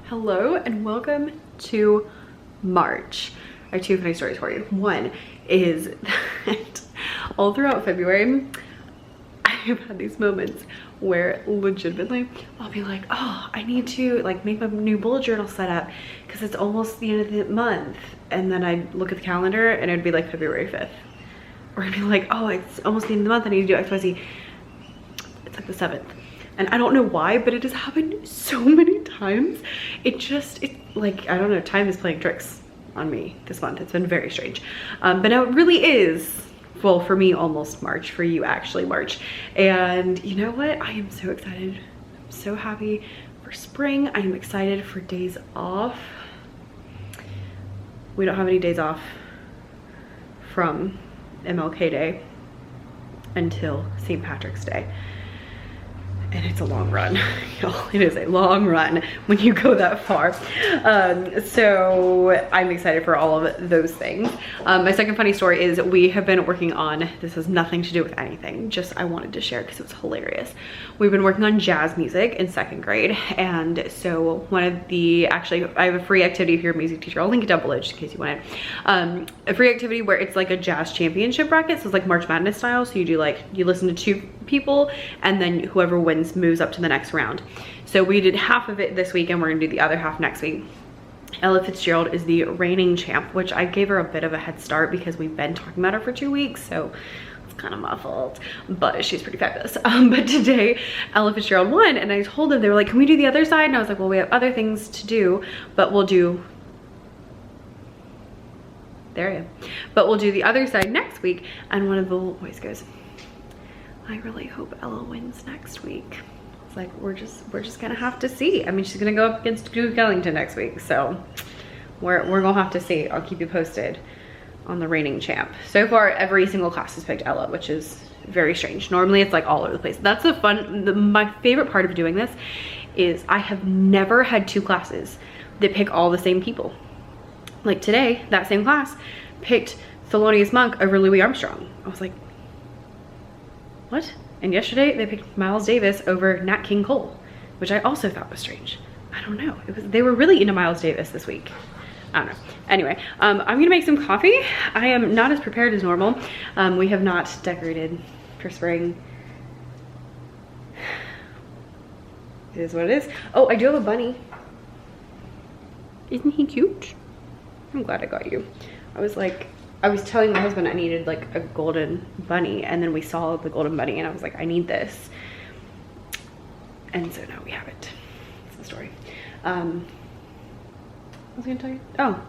Hello and welcome to March. I have two funny stories for you. One is that all throughout February, I have had these moments where legitimately I'll be like, oh, I need to like make my new bullet journal set up because it's almost the end of the month. And then I'd look at the calendar and it'd be like February 5th. Or I'd be like, oh, it's almost the end of the month, I need to do XYZ. It's like the 7th. And I don't know why, but it has happened so many times. It's like, I don't know, time is playing tricks on me this month. It's been very strange. But now it really is, well, for me, almost March, for you actually March. And you know what? I am so excited. I'm so happy for spring. I am excited for days off. We don't have any days off from MLK Day until St. Patrick's Day. And it's a long run, y'all. It is a long run when you go that far. So I'm excited for all of those things. My second funny story is we have been working on, this has nothing to do with anything, just I wanted to share because it was hilarious. We've been working on jazz music in 2nd grade. And so one of the, actually I have a free activity if you're a music teacher. I'll link it down below just in case you want it. A free activity where it's like a jazz championship bracket. So it's like March Madness style. So you do like, you listen to 2 people and then whoever wins moves up to the next round. So we did half of it this week and we're gonna do the other half next week. Ella Fitzgerald is the reigning champ, which I gave her a bit of a head start because we've been talking about her for 2 weeks, so it's kind of my fault, but she's pretty fabulous. But today Ella Fitzgerald won and I told them, they were like, can we do the other side? And I was like, well, we have other things to do, but we'll do, there I am, but we'll do the other side next week. And one of the little boys goes, I really hope Ella wins next week. It's like, we're just gonna have to see. I mean, she's gonna go up against Duke Ellington next week, so we're gonna have to see. I'll keep you posted on the reigning champ. So far, every single class has picked Ella, which is very strange. Normally, it's like all over the place. That's the fun. My favorite part of doing this is I have never had 2 classes that pick all the same people. Like today, that same class picked Thelonious Monk over Louis Armstrong. I was like, what? And yesterday they picked Miles Davis over Nat King Cole, which I also thought was strange. I don't know. They were really into Miles Davis this week. I don't know. Anyway, I'm gonna make some coffee. I am not as prepared as normal. We have not decorated for spring. It is what it is. Oh, I do have a bunny. Isn't he cute? I'm glad I got you. I was telling my husband I needed like a golden bunny, and then we saw the golden bunny and I was like, I need this. And so now we have it. That's the story. What was I gonna tell you? Oh,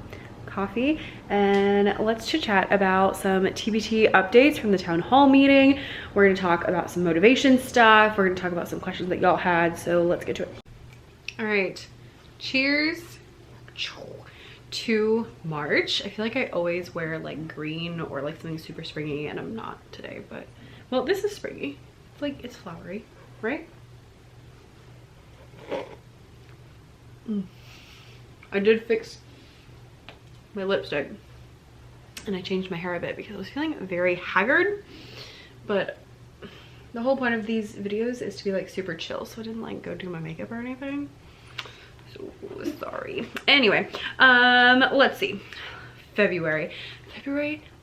coffee. And let's chit chat about some TPT updates from the town hall meeting. We're gonna talk about some motivation stuff. We're gonna talk about some questions that y'all had. So let's get to it. All right, cheers to March. I feel like I always wear like green or like something super springy, and I'm not today, but well, this is springy. It's like, it's flowery, right? I did fix my lipstick and I changed my hair a bit because I was feeling very haggard, but the whole point of these videos is to be like super chill, so I didn't like go do my makeup or anything. So sorry. Anyway, let's see. February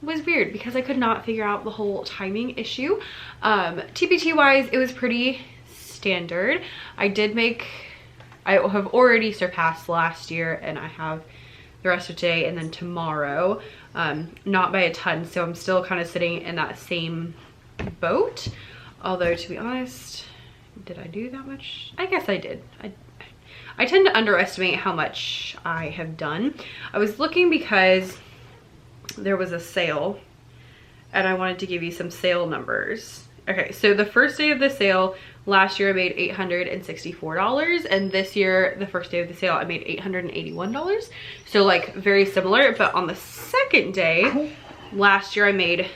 was weird because I could not figure out the whole timing issue. TPT wise, it was pretty standard. I have already surpassed last year, and I have the rest of today and then tomorrow, not by a ton, so I'm still kind of sitting in that same boat. Although, to be honest, did I do that much? I guess I did. I tend to underestimate how much I have done. I was looking because there was a sale and I wanted to give you some sale numbers. Okay, so the first day of the sale, last year I made $864, and this year, the first day of the sale, I made $881. So like very similar, but on the second day, last year I made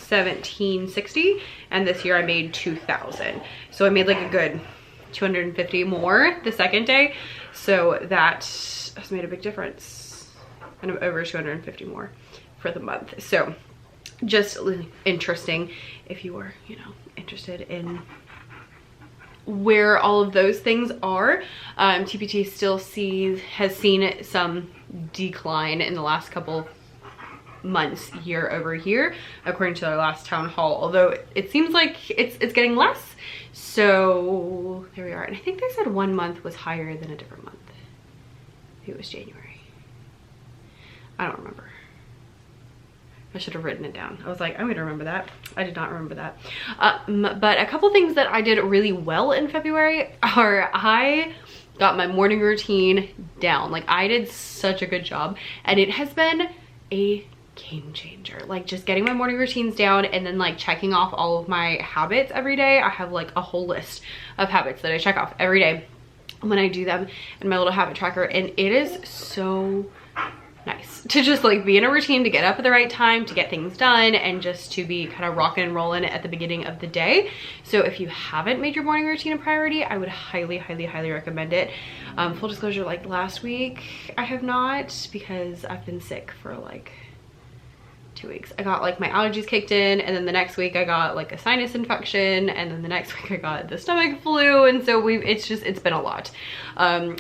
$1,760, and this year I made $2,000. So I made like a good 250 more the second day, so that has made a big difference, and over 250 more for the month. So just interesting if you were, you know, interested in where all of those things are. TPT still has seen some decline in the last couple months, year over year, according to our last town hall, although it seems like it's getting less. So there we are. And I think they said 1 month was higher than a different month. Maybe it was January. I don't remember. I should have written it down. I was like, I'm gonna remember that. I did not remember that. But a couple things that I did really well in February are I got my morning routine down. Like, I did such a good job, and it has been a game changer. Like, just getting my morning routines down and then like checking off all of my habits every day. I have like a whole list of habits that I check off every day when I do them in my little habit tracker, and it is so nice to just like be in a routine, to get up at the right time, to get things done, and just to be kind of rocking and rolling at the beginning of the day. So if you haven't made your morning routine a priority, I would highly recommend it. Full disclosure, like last week I have not, because I've been sick for like 2 weeks. I got like my allergies kicked in, and then the next week I got like a sinus infection, and then the next week I got the stomach flu, and so it's been a lot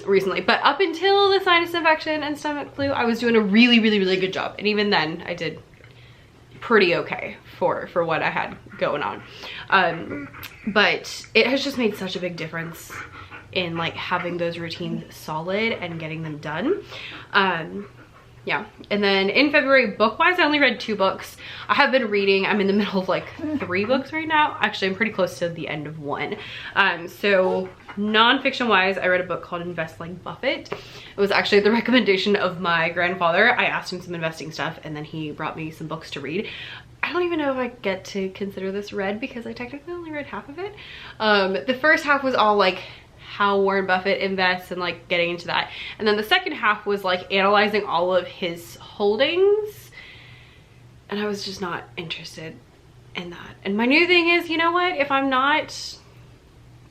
recently. But up until the sinus infection and stomach flu, I was doing a really good job, and even then I did pretty okay for what I had going on. But it has just made such a big difference in like having those routines solid and getting them done. Yeah, and then in February, book-wise, I only read 2 books. I have been reading. I'm in the middle of like 3 books right now. Actually, I'm pretty close to the end of 1. So nonfiction-wise, I read a book called Invest Like Buffett. It was actually the recommendation of my grandfather. I asked him some investing stuff, and then he brought me some books to read. I don't even know if I get to consider this read, because I technically only read half of it. The first half was all like how Warren Buffett invests and like getting into that, and then the second half was like analyzing all of his holdings, and I was just not interested in that. And my new thing is, you know what, if I'm not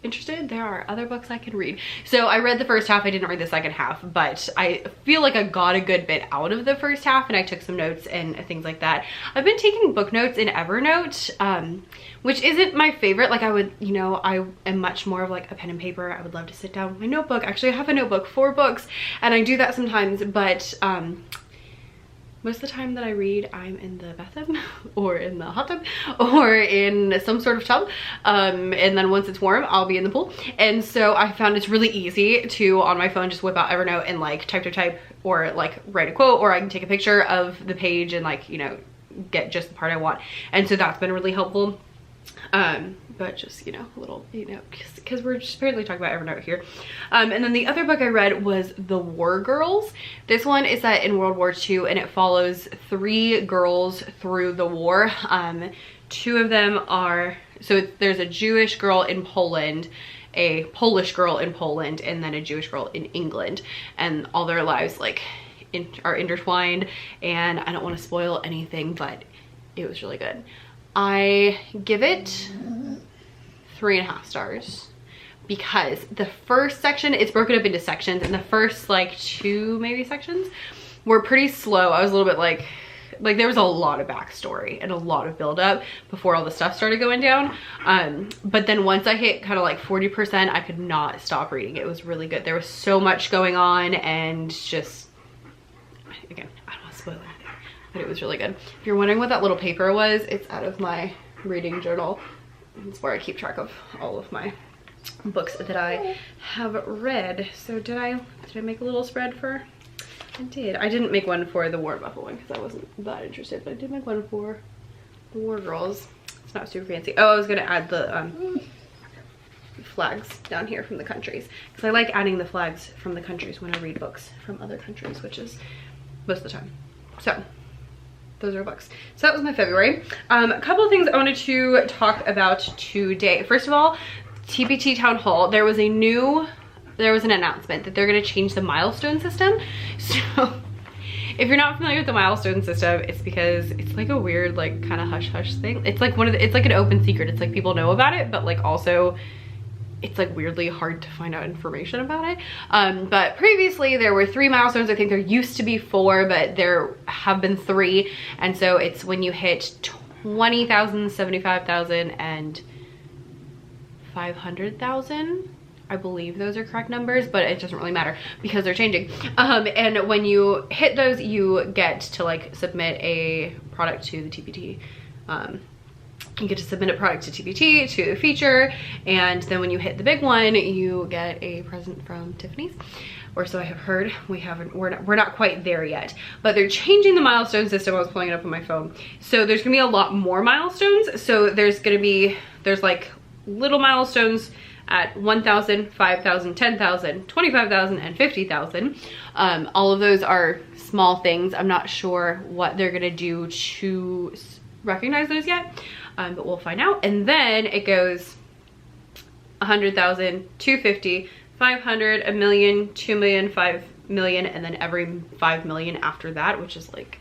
interested, there are other books I can read. So I read the first half. I didn't read the second half, but I feel like I got a good bit out of the first half, and I took some notes and things like that. I've been taking book notes in Evernote, which isn't my favorite. Like, I would, you know, I am much more of like a pen and paper. I would love to sit down with my notebook. Actually, I have a notebook for books, and I do that sometimes, but most of the time that I read, I'm in the bathtub or in the hot tub or in some sort of tub. And then once it's warm, I'll be in the pool. And so I found it's really easy to, on my phone, just whip out Evernote and like type or like write a quote, or I can take a picture of the page and like, you know, get just the part I want. And so that's been really helpful. But just, you know, a little, you know, because we're just barely talking about Evernote here. And then the other book I read was The War Girls. This one is set in World War II, and it follows 3 girls through the war. 2 of them are, so there's a Jewish girl in Poland, a Polish girl in Poland, and then a Jewish girl in England, and all their lives like are intertwined. And I don't want to spoil anything, but it was really good. I give it 3.5 stars, because the first section, it's broken up into sections, and the first like 2 maybe sections were pretty slow. I was a little bit like there was a lot of backstory and a lot of buildup before all the stuff started going down. But then once I hit kind of like 40%, I could not stop reading. It was really good. There was so much going on, and just, again, I don't want to spoil anything, but it was really good. If you're wondering what that little paper was, it's out of my reading journal. It's where I keep track of all of my books that I have read. So did I make a little spread for? I did. I didn't make one for the Warren Buffett one, because I wasn't that interested, but I did make one for the War Girls. It's not super fancy. Oh, I was gonna add the flags down here from the countries, because I like adding the flags from the countries when I read books from other countries, which is most of the time. So those are books. So that was my February. A couple of things I wanted to talk about today. First of all, TPT Town Hall, there was an announcement that they're going to change the Milestone system. So if you're not familiar with the Milestone system, it's because it's like a weird, like, kind of hush-hush thing. It's like it's like an open secret. It's like people know about it, but like also it's like weirdly hard to find out information about it. But previously there were 3 milestones. I think there used to be 4, but there have been 3. And so it's when you hit 20,000, 75,000, and 500,000. I believe those are correct numbers, but it doesn't really matter because they're changing. And when you hit those, you get to like submit a product to the TPT. You get to submit a product to TPT to a feature, and then when you hit the big one, you get a present from Tiffany's. Or so I have heard. We're not quite there yet, but they're changing the milestone system. I was pulling it up on my phone. So there's gonna be a lot more milestones. So there's like little milestones at 1,000, 5,000, 10,000, 25,000, and 50,000. All of those are small things. I'm not sure what they're gonna do to recognize those yet, but we'll find out. And then it goes 100,000, 250, 500, a million, 2 million, 5 million, and then every 5 million after that, which is like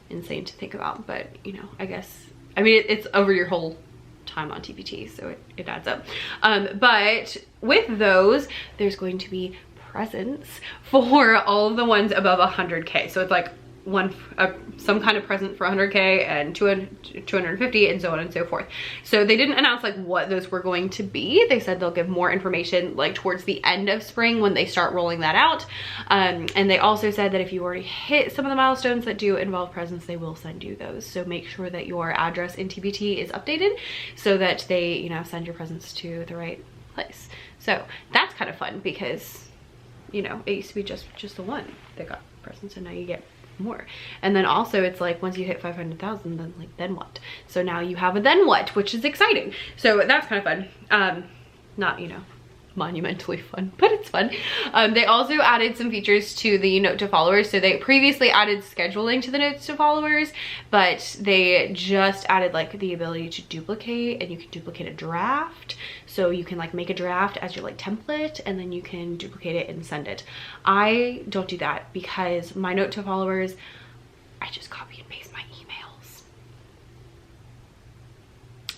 insane to think about. But you know, I guess, I mean, it's over your whole time on TPT, so it adds up. But with those, there's going to be presents for all of the ones above 100K. So it's like some kind of present for 100K and 250 and so on and so forth. So they didn't announce like what those were going to be. They said they'll give more information like towards the end of spring when they start rolling that out. And they also said that if you already hit some of the milestones that do involve presents, they will send you those. So make sure that your address in TPT is updated so that they, you know, send your presents to the right place. So that's kind of fun because, you know, it used to be just the one that got presents, and now you get more. And then also it's like once you hit 500,000, then what? So now you have a then what, which is exciting. So that's kind of fun. Not, you know, monumentally fun, but it's fun. They also added some features to the note to followers. So they previously added scheduling to the notes to followers, but they just added like the ability to duplicate, and you can duplicate a draft. So you can like make a draft as your like template, and then you can duplicate it and send it. I don't do that because my note to followers, I just copy and paste my emails.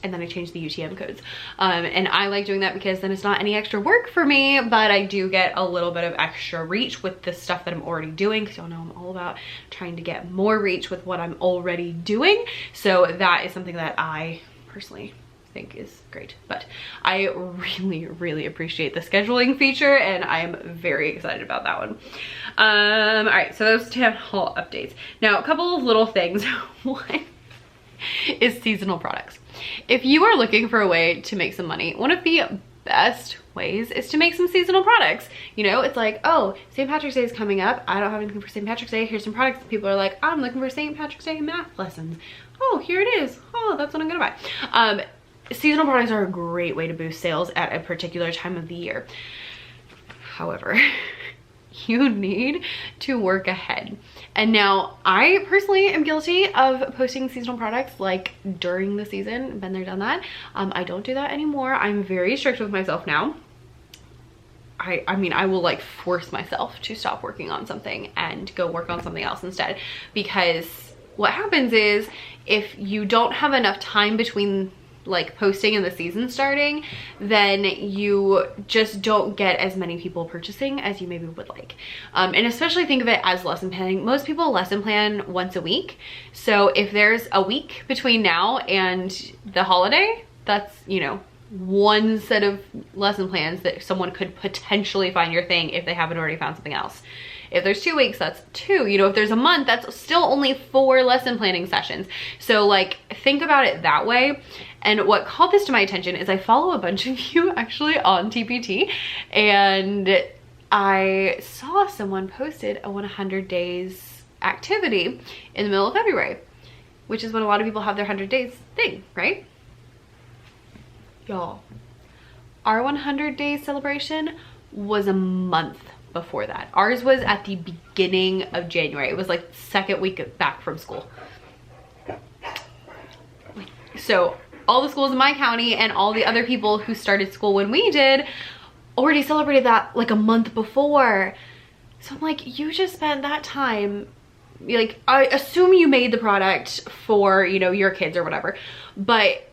And then I change the UTM codes. And I like doing that because then it's not any extra work for me, but I do get a little bit of extra reach with the stuff that I'm already doing, because y'all know I'm all about trying to get more reach with what I'm already doing. So that is something that I personally think is great. But I really appreciate the scheduling feature, and I am very excited about that one. All right, so those town hall updates. Now a couple of little things. One is seasonal products. If you are looking for a way to make some money, one of the best ways is to make some seasonal products. You know, it's like, oh, St. Patrick's Day is coming up. I don't have anything for St. Patrick's Day. Here's some products. People are like, I'm looking for St. Patrick's Day math lessons. Oh, here it is. Oh, that's what I'm gonna buy. Seasonal products are a great way to boost sales at a particular time of the year. However, you need to work ahead. And now I personally am guilty of posting seasonal products like during the season. Been there, done that. I don't do that anymore. I'm very strict with myself now. I mean, I will like force myself to stop working on something and go work on something else instead, because what happens is if you don't have enough time between like posting and the season starting, then you just don't get as many people purchasing as you maybe would like. And especially think of it as lesson planning. Most people lesson plan once a week. So if there's a week between now and the holiday, that's, you know, one set of lesson plans that someone could potentially find your thing if they haven't already found something else. If there's 2 weeks, that's 2. You know, if there's a month, that's still only 4 lesson planning sessions. So like, think about it that way. And what called this to my attention is I follow a bunch of you actually on TPT, and I saw someone posted a 100 days activity in the middle of February, which is when a lot of people have their 100 days thing, right? Y'all, our 100 days celebration was a month before that. Ours was at the beginning of January. It was like second week back from school. So all the schools in my county and all the other people who started school when we did already celebrated that like a month before. So I'm like, you just spent that time, like, I assume you made the product for, you know, your kids or whatever, but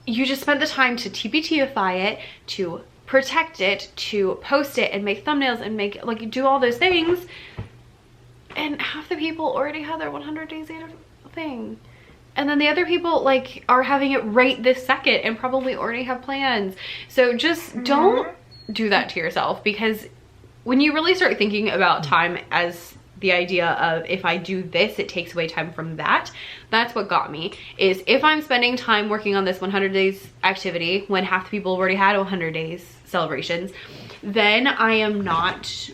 you just spent the time to TPTify it, to protect it, to post it and make thumbnails and make, like, do all those things, and half the people already had their 100 days thing. And then the other people like are having it right this second and probably already have plans. So just don't do that to yourself, because when you really start thinking about time as the idea of if I do this, it takes away time from that. That's what got me, is if I'm spending time working on this 100 days activity when half the people already had 100 days celebrations, then I am not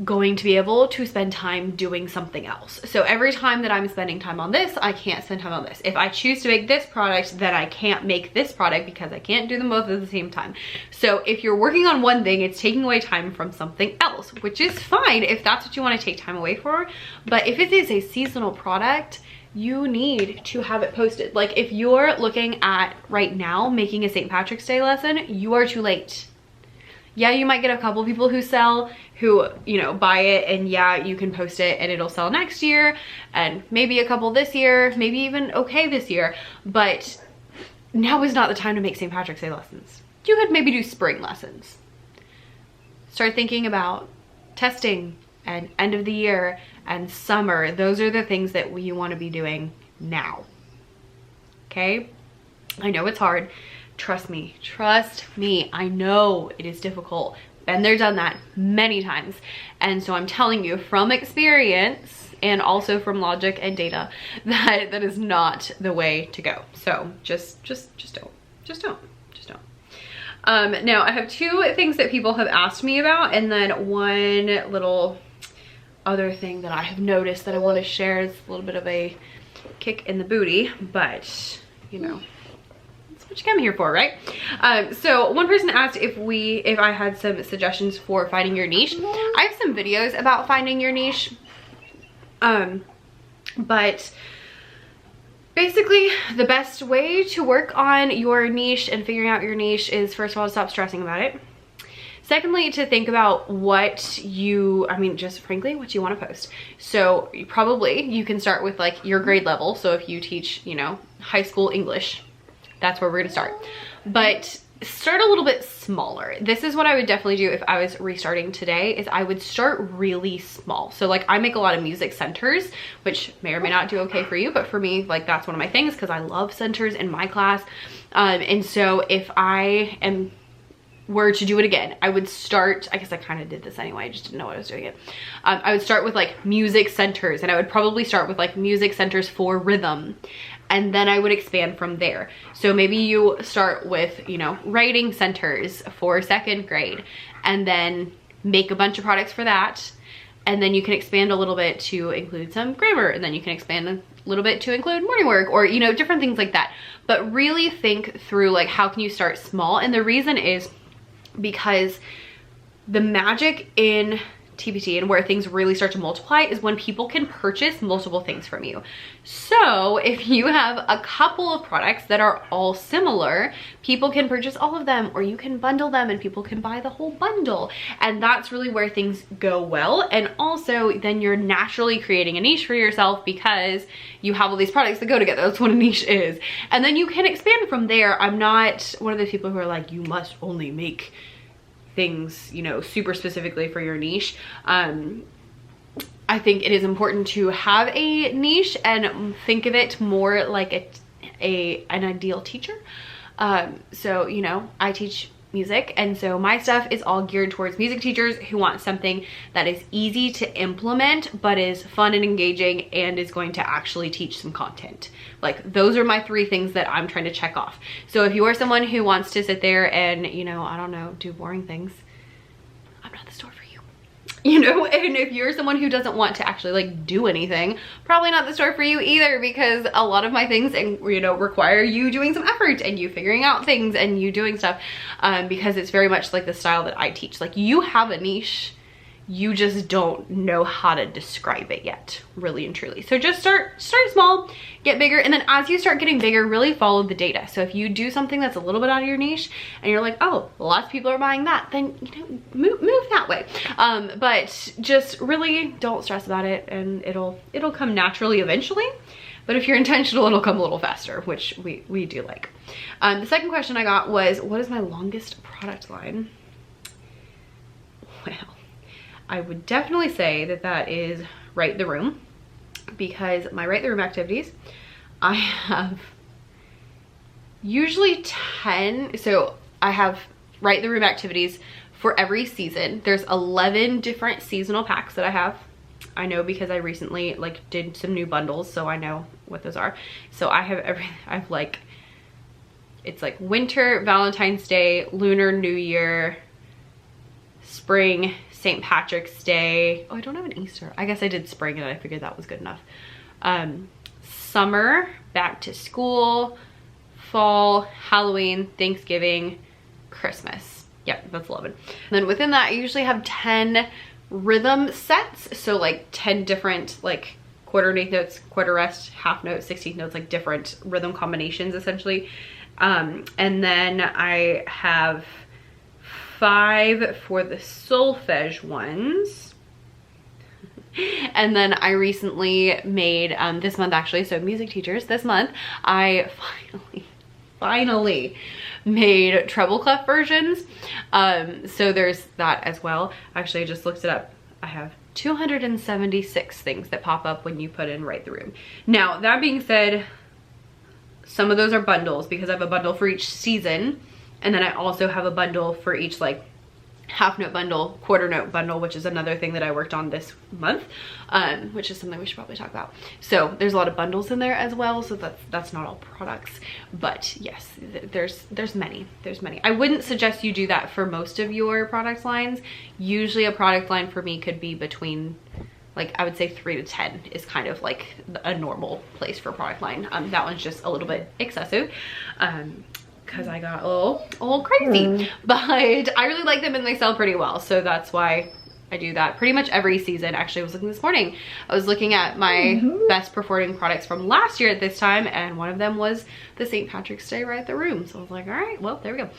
going to be able to spend time doing something else. So every time that I'm spending time on this, I can't spend time on this. If I choose to make this product, then I can't make this product because I can't do them both at the same time. So if you're working on one thing, it's taking away time from something else, which is fine if that's what you want to take time away for. But if it is a seasonal product, you need to have it posted. Like if you're looking at right now making a St. Patrick's Day lesson, you are too late. Yeah, you might get a couple people who sell, who, you know, buy it, and yeah, you can post it and it'll sell next year, and maybe a couple this year, maybe even okay this year, but now is not the time to make St. Patrick's Day lessons. You could maybe do spring lessons. Start thinking about testing and end of the year and summer. Those are the things that you want to be doing now. Okay? I know it's hard. Trust me, I know it is difficult. Been there, done that many times. And so I'm telling you from experience and also from logic and data that that is not the way to go. So just don't. Now I have two things that people have asked me about, and then one little other thing that I have noticed that I want to share. Is a little bit of a kick in the booty, but you know, what you came here for, right? So one person asked if I had some suggestions for finding your niche. I have some videos about finding your niche, but basically the best way to work on your niche and figuring out your niche is, first of all, to stop stressing about it. Secondly, to think about what you, just frankly, what you want to post. So you can start with like your grade level. So if you teach, you know, high school English, that's where we're gonna start. But start a little bit smaller. This is what I would definitely do if I was restarting today, is I would start really small. So like I make a lot of music centers, which may or may not do okay for you, but for me, like that's one of my things because I love centers in my class. And so if I were to do it again, I would start, I guess I kind of did this anyway, I just didn't know what I was doing it. I would start with like music centers, and I would probably start with like music centers for rhythm. And then I would expand from there. So maybe you start with, you know, writing centers for 2nd grade, and then make a bunch of products for that. And then you can expand a little bit to include some grammar, and then you can expand a little bit to include morning work, or, you know, different things like that. But really think through like, how can you start small? And the reason is because the magic in TPT and where things really start to multiply is when people can purchase multiple things from you. So if you have a couple of products that are all similar, people can purchase all of them, or you can bundle them and people can buy the whole bundle. And that's really where things go well. And also then you're naturally creating a niche for yourself because you have all these products that go together. That's what a niche is. And then you can expand from there. I'm not one of those people who are like, you must only make things, you know, super specifically for your niche. I think it is important to have a niche and think of it more like an ideal teacher. So, you know, I teach music, and so my stuff is all geared towards music teachers who want something that is easy to implement but is fun and engaging and is going to actually teach some content. Like those are my 3 things that I'm trying to check off. So if you are someone who wants to sit there and, you know, I don't know, do boring things, I'm not the store for you. You know, and if you're someone who doesn't want to actually like do anything, probably not the store for you either, because a lot of my things, and you know, require you doing some effort and you figuring out things and you doing stuff, because it's very much like the style that I teach. Like you have a niche, you just don't know how to describe it yet, really and truly. So just start small, get bigger, and then as you start getting bigger, really follow the data. So if you do something that's a little bit out of your niche and you're like, oh, lots of people are buying that, then you know, move that way. But just really don't stress about it, and it'll come naturally eventually. But if you're intentional, it'll come a little faster, which we do like. The second question I got was, what is my longest product line? Well, I would definitely say that is Write the Room. because my Right the Room activities, I have usually 10. So I have Right the Room activities for every season. There's 11 different seasonal packs that I have. I know because I recently like did some new bundles, so I know what those are. So I have I've like, it's like winter, Valentine's Day, Lunar New Year, spring, St. Patrick's Day. Oh, I don't have an Easter. I guess I did spring and I figured that was good enough. Summer, back to school, fall, Halloween, Thanksgiving, Christmas. Yep, that's 11. And then within that, I usually have 10 rhythm sets. So like 10 different like quarter and eighth notes, quarter rest, half note, 16th notes, like different rhythm combinations essentially. And then I have 5 for the solfege ones. And then I recently made, this month actually, so music teachers, this month, I finally made treble clef versions. So there's that as well. Actually, I just looked it up. I have 276 things that pop up when you put in Right the Room. Now, that being said, some of those are bundles because I have a bundle for each season. And then I also have a bundle for each like half note bundle, quarter note bundle, which is another thing that I worked on this month, which is something we should probably talk about. So there's a lot of bundles in there as well. So that's not all products, but yes, there's many. I wouldn't suggest you do that for most of your product lines. Usually a product line for me could be between, like, I would say 3 to 10 is kind of like a normal place for a product line. That one's just a little bit excessive. Because I got a little crazy, but I really like them and they sell pretty well. So that's why I do that pretty much every season. Actually, I was looking this morning, I was looking at my best performing products from last year at this time, and one of them was the St. Patrick's Day Right the Room. So I was like, all right, well, there we go.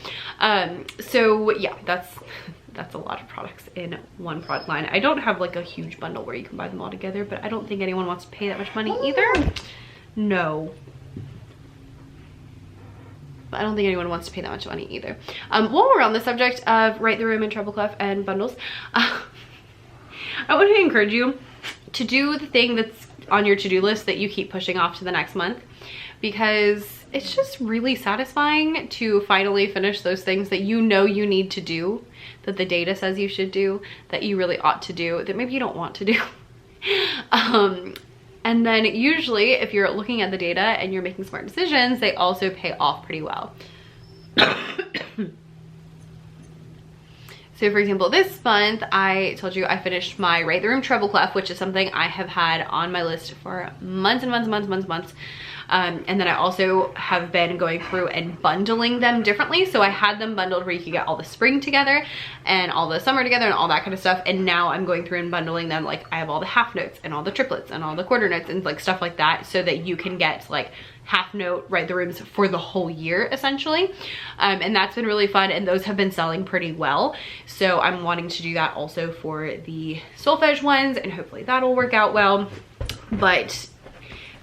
So yeah, that's a lot of products in one product line. I don't have like a huge bundle where you can buy them all together, but I don't think anyone wants to pay that much money either. No. I don't think anyone wants to pay that much money either. While we're on the subject of Right the Room and treble clef and bundles, I want to encourage you to do the thing that's on your to-do list that you keep pushing off to the next month, because it's just really satisfying to finally finish those things that you know you need to do, that the data says you should do, that you really ought to do, that maybe you don't want to do. And then usually if you're looking at the data and you're making smart decisions, they also pay off pretty well. So for example, this month, I told you I finished my Right the Room treble clef, which is something I have had on my list for months and months. And then I also have been going through and bundling them differently. So I had them bundled where you could get all the spring together and all the summer together and all that kind of stuff. And now I'm going through and bundling them, like I have all the half notes and all the triplets and all the quarter notes and like stuff like that, so that you can get like half note Right the Rooms for the whole year essentially. And that's been really fun, and those have been selling pretty well. So I'm wanting to do that also for the solfege ones, and hopefully that'll work out well. But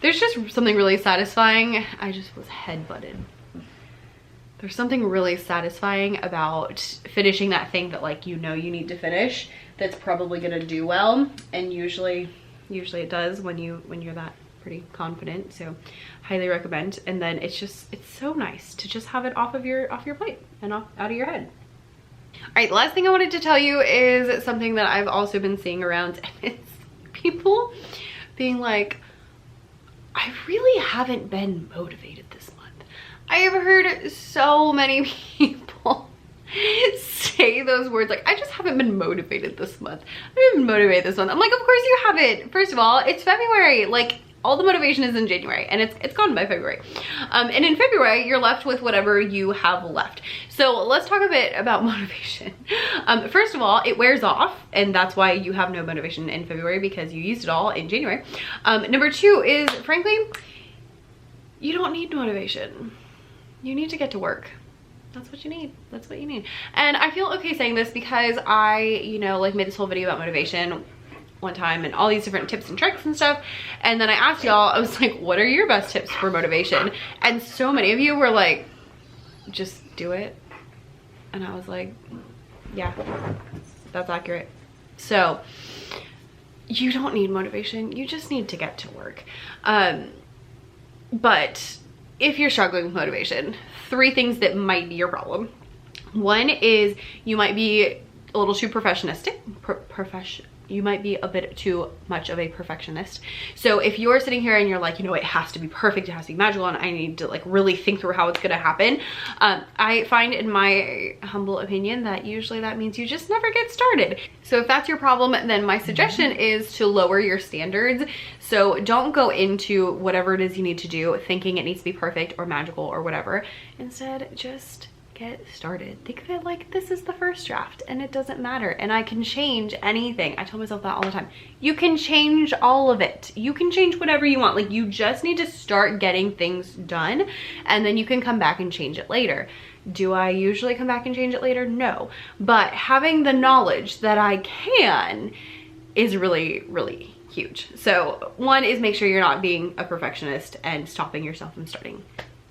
there's just something really satisfying. I just was head-butted. There's something really satisfying about finishing that thing that like you know you need to finish, that's probably gonna do well, and usually it does when you're that pretty confident. So highly recommend. And then it's so nice to just have it off your plate and out of your head. All right, the last thing I wanted to tell you is something that I've also been seeing around, and it's people being like, I really haven't been motivated this month. I have heard so many people say those words, like, I just haven't been motivated this month. I haven't been motivated this month. I'm like, of course you haven't. First of all, it's February. Like, all the motivation is in January, and it's gone by February. And in February, you're left with whatever you have left. So let's talk a bit about motivation. First of all, it wears off, and that's why you have no motivation in February, because you used it all in January. Number 2 is, frankly, you don't need motivation. You need to get to work. That's what you need. That's what you need. And I feel okay saying this because I, you know, like made this whole video about motivation one time and all these different tips and tricks and stuff, and then I asked y'all, I was like, what are your best tips for motivation? And so many of you were like, just do it. And I was like, yeah, that's accurate. So you don't need motivation. You just need to get to work. But if you're struggling with motivation, 3 things that might be your problem. One is you might be a little too perfectionistic. You might be a bit too much of a perfectionist. So if you're sitting here and you're like, you know, it has to be perfect, it has to be magical, and I need to like really think through how it's gonna happen, I find, in my humble opinion, that usually that means you just never get started. So if that's your problem, then my suggestion is to lower your standards. So don't go into whatever it is you need to do thinking it needs to be perfect or magical or whatever. Instead, just get started. Think of it like this is the first draft and it doesn't matter, and I can change anything. I tell myself that all the time. You can change all of it. You can change whatever you want. Like, you just need to start getting things done, and then you can come back and change it later. Do I usually come back and change it later? No. But having the knowledge that I can is really, really huge. So one is make sure you're not being a perfectionist and stopping yourself from starting.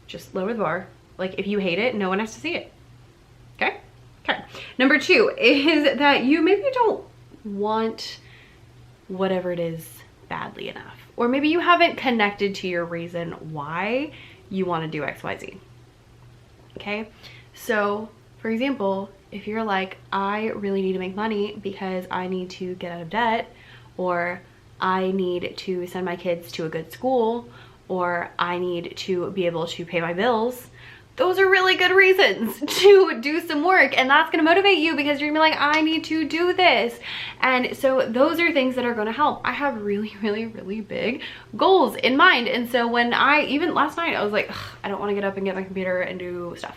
Just lower the bar. Like, if you hate it, no one has to see it. Okay? Okay. Number 2 is that you maybe don't want whatever it is badly enough. Or maybe you haven't connected to your reason why you want to do XYZ. Okay? So, for example, if you're like, I really need to make money because I need to get out of debt, or I need to send my kids to a good school, or I need to be able to pay my bills, those are really good reasons to do some work, and that's gonna motivate you because you're gonna be like, I need to do this. And so those are things that are gonna help. I have really, really, really big goals in mind. And so when even last night, I was like, I don't wanna get up and get my computer and do stuff.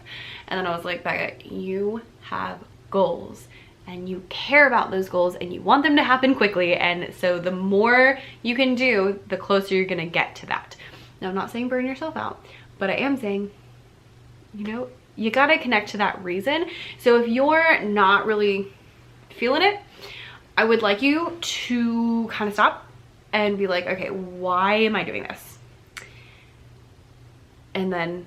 And then I was like, Becca, you have goals and you care about those goals and you want them to happen quickly. And so the more you can do, the closer you're gonna get to that. Now, I'm not saying burn yourself out, but I am saying, you know, you gotta connect to that reason. So if you're not really feeling it, I would like you to kind of stop and be like, okay, why am I doing this? And then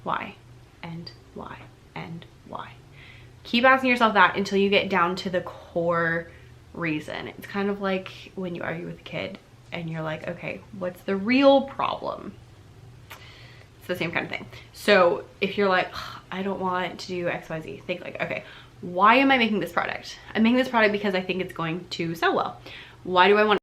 why? And why? And why? Keep asking yourself that until you get down to the core reason. It's kind of like when you argue with a kid and you're like, okay, what's the real problem? The same kind of thing. So if you're like, I don't want to do XYZ, think like, okay, why am I making this product? I'm making this product because I think it's going to sell well. Why do I want